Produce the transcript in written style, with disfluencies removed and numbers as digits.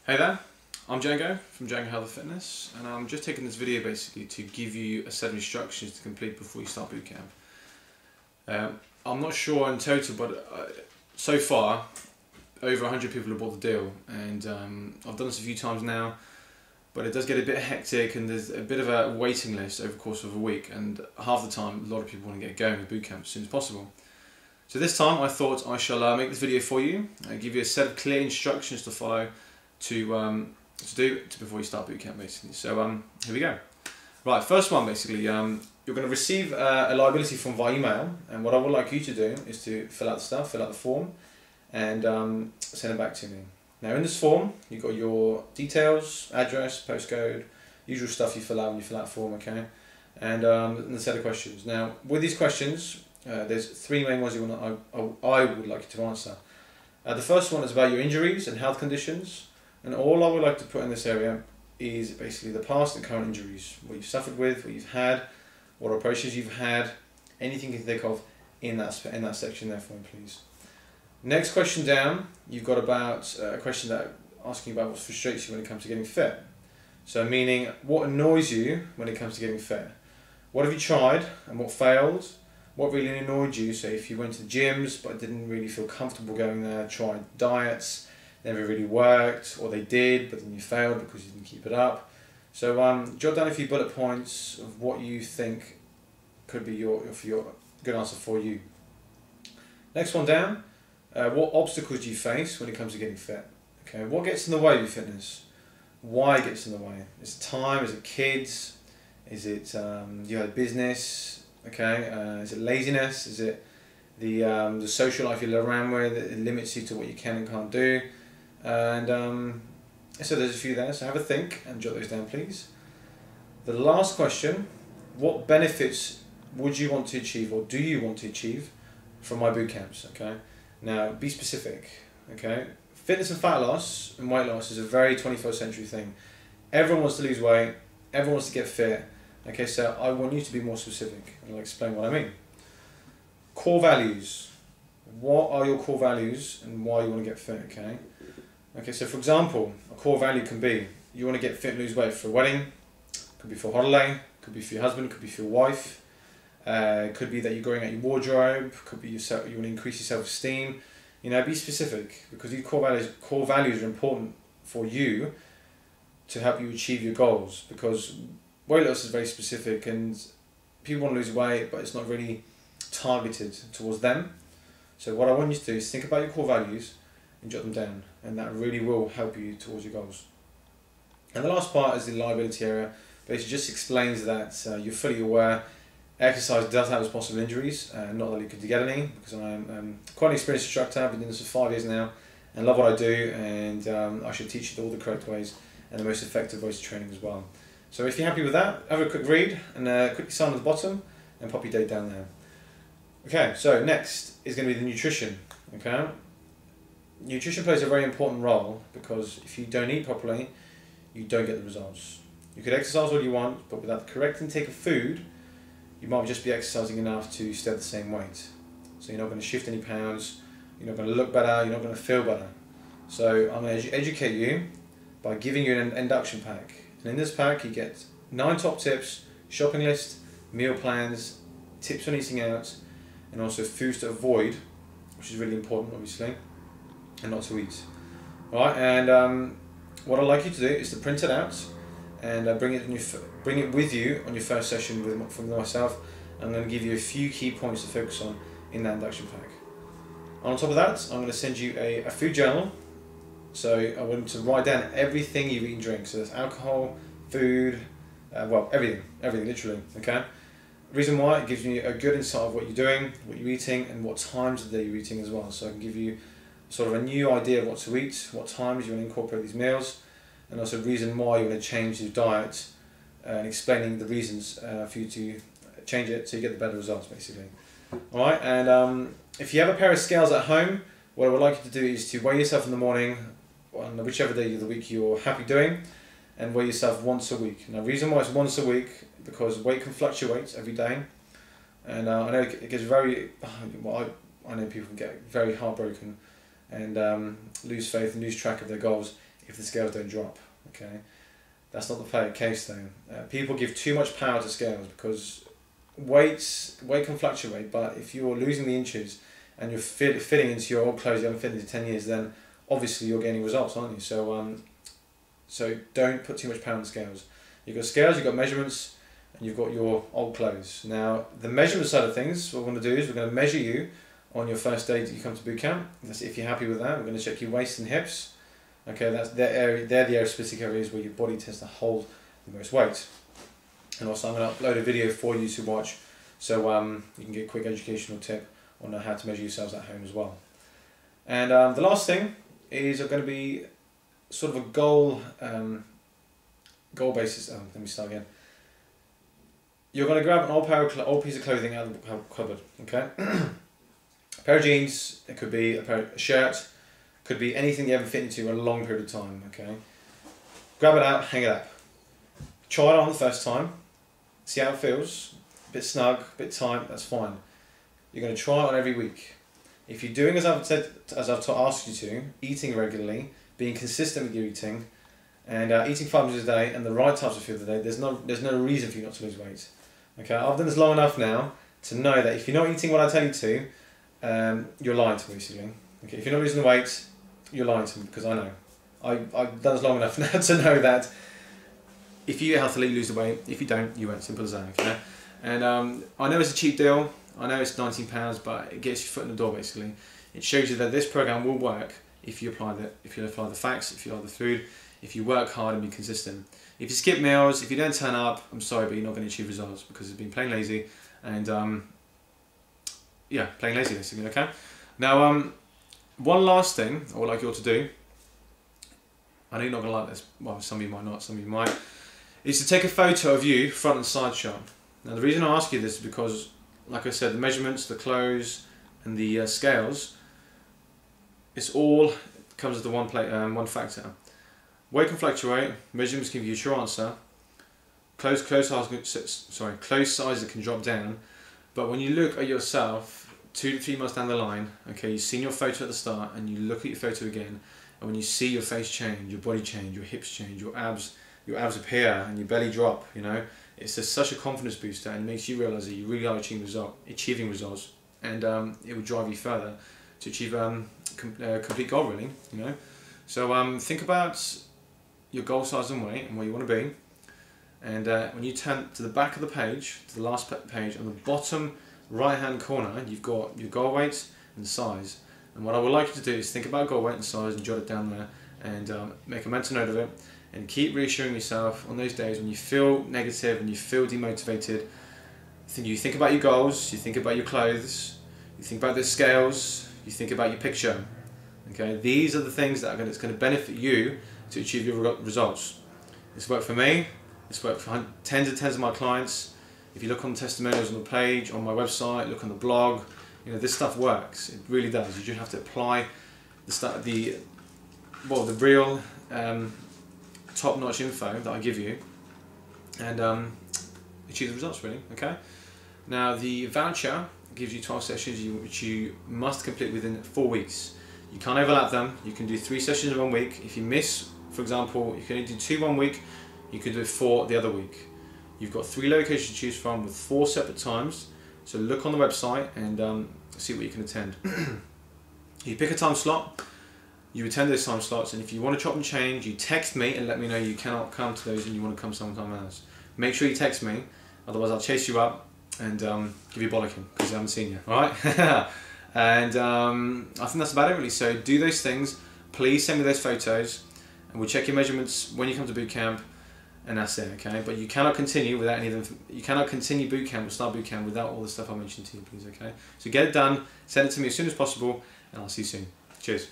Hey there, I'm Django from Django Health and Fitness, and I'm just taking this video basically to give you a set of instructions to complete before you start boot camp. I'm not sure in total, but so far over 100 people have bought the deal, and I've done this a few times now, but it does get a bit hectic and there's a bit of a waiting list over the course of a week, and half the time a lot of people want to get going with boot camp as soon as possible. So this time I thought I shall make this video for you and give you a set of clear instructions to follow to do before you start boot camp basically. So here we go. Right, first one basically, you're going to receive a liability form via email, and what I would like you to do is to fill out the form and send it back to me. Now in this form you've got your details, address, postcode, usual stuff you fill out when you fill out the form, okay? And a set of questions. Now with these questions there's three main ones I would like you to answer. The first one is about your injuries and health conditions. And all I would like to put in this area is basically the past and current injuries, what you've suffered with, what you've had, what operations you've had, anything you can think of in that section there for me, please. Next question down, you've got about a question that asking about what frustrates you when it comes to getting fit. So meaning, what annoys you when it comes to getting fit? What have you tried and what failed? What really annoyed you? So if you went to the gyms but didn't really feel comfortable going there, tried diets, never really worked, or they did but then you failed because you didn't keep it up. So jot down a few bullet points of what you think could be your good answer for you. Next one down, what obstacles do you face when it comes to getting fit? Okay, what gets in the way of your fitness? Why it gets in the way? Is it time? Is it kids? Is it you had business? Okay, is it laziness? Is it the social life you live around with that limits you to what you can and can't do? And so there's a few there, so have a think and jot those down please. The last question, what benefits would you want to achieve or do you want to achieve from my boot camps? Okay, now be specific. Okay, fitness and fat loss and weight loss is a very 21st century thing. Everyone wants to lose weight, everyone wants to get fit. Okay, so I want you to be more specific and I'll explain what I mean. Core values. What are your core values and why you want to get fit? Okay, so for example, a core value can be you want to get fit and lose weight for a wedding, could be for a holiday, could be for your husband, could be for your wife, could be that you're growing out your wardrobe, could be you want to increase your self-esteem. You know, be specific because these core values are important for you to help you achieve your goals, because weight loss is very specific and people want to lose weight but it's not really targeted towards them. So what I want you to do is think about your core values and jot them down, and that really will help you towards your goals. And the last part is the liability area. Basically just explains that you're fully aware exercise does have its possible injuries, not that you could get any, because I'm quite an experienced instructor. I've been doing this for 5 years now and love what I do, and I should teach you all the correct ways and the most effective ways of training as well. So if you're happy with that, have a quick read and quickly sign at the bottom and pop your date down there. Okay, so next is going to be the nutrition. Okay, nutrition plays a very important role because if you don't eat properly, you don't get the results. You could exercise all you want, but without the correct intake of food, you might just be exercising enough to stay at the same weight. So you're not going to shift any pounds, you're not going to look better, you're not going to feel better. So I'm going to educate you by giving you an induction pack. And in this pack you get 9 top tips, shopping list, meal plans, tips on eating out, and also foods to avoid, which is really important obviously, and not to eat. Alright, and what I'd like you to do is to print it out and bring it with you on your first session from myself. I'm going to give you a few key points to focus on in that induction pack. On top of that, I'm going to send you a food journal. So I want you to write down everything you eat and drink. So there's alcohol, food, well, everything literally, okay? The reason why, it gives me a good insight of what you're doing, what you're eating, and what times of the day you're eating as well. So I can give you sort of a new idea of what to eat, what times you want to incorporate these meals, and also the reason why you want to change your diet, and explaining the reasons for you to change it so you get the better results basically. Alright, and if you have a pair of scales at home, what I would like you to do is to weigh yourself in the morning, on whichever day of the week you're happy doing, and weigh yourself once a week. Now the reason why it's once a week, because weight can fluctuate every day, and I know it gets very, well, I know people can get very heartbroken and lose faith and lose track of their goals if the scales don't drop. Okay, that's not the case though. People give too much power to scales because weight can fluctuate, but if you're losing the inches and you're fitting into your old clothes you haven't fitted into 10 years, then obviously you're gaining results, aren't you? So don't put too much power on the scales. You've got scales, you've got measurements, and you've got your old clothes. Now, the measurement side of things, what we're going to do is we're going to measure you on your first day that you come to boot camp. That's if you're happy with that. We're going to check your waist and hips. Okay, they're the area specific areas where your body tends to hold the most weight. And also I'm going to upload a video for you to watch, so you can get a quick educational tip on how to measure yourselves at home as well. And the last thing is going to be sort of a goal basis. Let me start again. You're going to grab an old piece of clothing out of the cupboard. Okay, a pair of jeans. It could be a shirt. Could be anything you ever fit into a long period of time. Okay, grab it out, hang it up. Try it on the first time. See how it feels. A bit snug, a bit tight. That's fine. You're going to try it on every week. If you're doing as I've asked you to, eating regularly, being consistent with your eating, and eating 5 meals a day and the right types of food a day, there's no reason for you not to lose weight. Okay, I've done this long enough now to know that if you're not eating what I tell you to, you're lying to me, basically. Okay, if you're not losing the weight, you're lying to me, because I know. I've done this long enough now to know that if you eat healthily, you lose the weight. If you don't, you won't. Simple as that. Okay, and I know it's a cheap deal. I know it's £19, but it gets your foot in the door. Basically, it shows you that this program will work if you apply the facts, if you like the food, if you work hard and be consistent. If you skip meals, if you don't turn up, I'm sorry, but you're not going to achieve results because it's been plain lazy and yeah, plain lazy basically. Okay. Now, one last thing I would like you all to do. I know you're not going to like this. Well, some of you might not. Some of you might. Is to take a photo of you front and side shot. Now, the reason I ask you this is because, like I said, the measurements, the clothes, and the scales, it's all comes as the one factor. Weight can fluctuate. Measurements can give you a true answer. Clothes sizes can drop down, but when you look at yourself 2 to 3 months down the line, okay, you've seen your photo at the start, and you look at your photo again, and when you see your face change, your body change, your hips change, your abs appear, and your belly drop, you know, it's just such a confidence booster, and it makes you realise that you really are achieving results, and it will drive you further to achieve complete goal, really, you know. So think about your goal size and weight and where you want to be, and when you turn to the back of the page, to the last page, on the bottom right hand corner, you've got your goal weight and size. And what I would like you to do is think about goal weight and size and jot it down there, and make a mental note of it, and keep reassuring yourself on those days when you feel negative and you feel demotivated. You think about your goals, you think about your clothes, you think about the scales, you think about your picture. Okay, these are the things that it's going to benefit you to achieve your results. It's worked for me, it's worked for tens and tens of my clients. If you look on the testimonials on the page, on my website, look on the blog, you know, this stuff works. It really does. You just have to apply the real top-notch info that I give you, and achieve the results, really. Okay. Now, the voucher gives you 12 sessions which you must complete within 4 weeks. You can't overlap them. You can do 3 sessions in 1 week. If you miss, for example, you can only do 2 1 week. You can do 4 the other week. You've got 3 locations to choose from with 4 separate times. So look on the website and see what you can attend. You pick a time slot. You attend those time slots, and if you want to chop and change, you text me and let me know you cannot come to those and you want to come sometime else. Make sure you text me, otherwise I'll chase you up and give you a bollocking because I haven't seen you. All right. And I think that's about it, really. So do those things. Please send me those photos, and we'll check your measurements when you come to boot camp, and that's it, okay? But you cannot continue without any of them. You cannot continue boot camp or start boot camp without all the stuff I mentioned to you, please, okay? So get it done. Send it to me as soon as possible, and I'll see you soon. Cheers.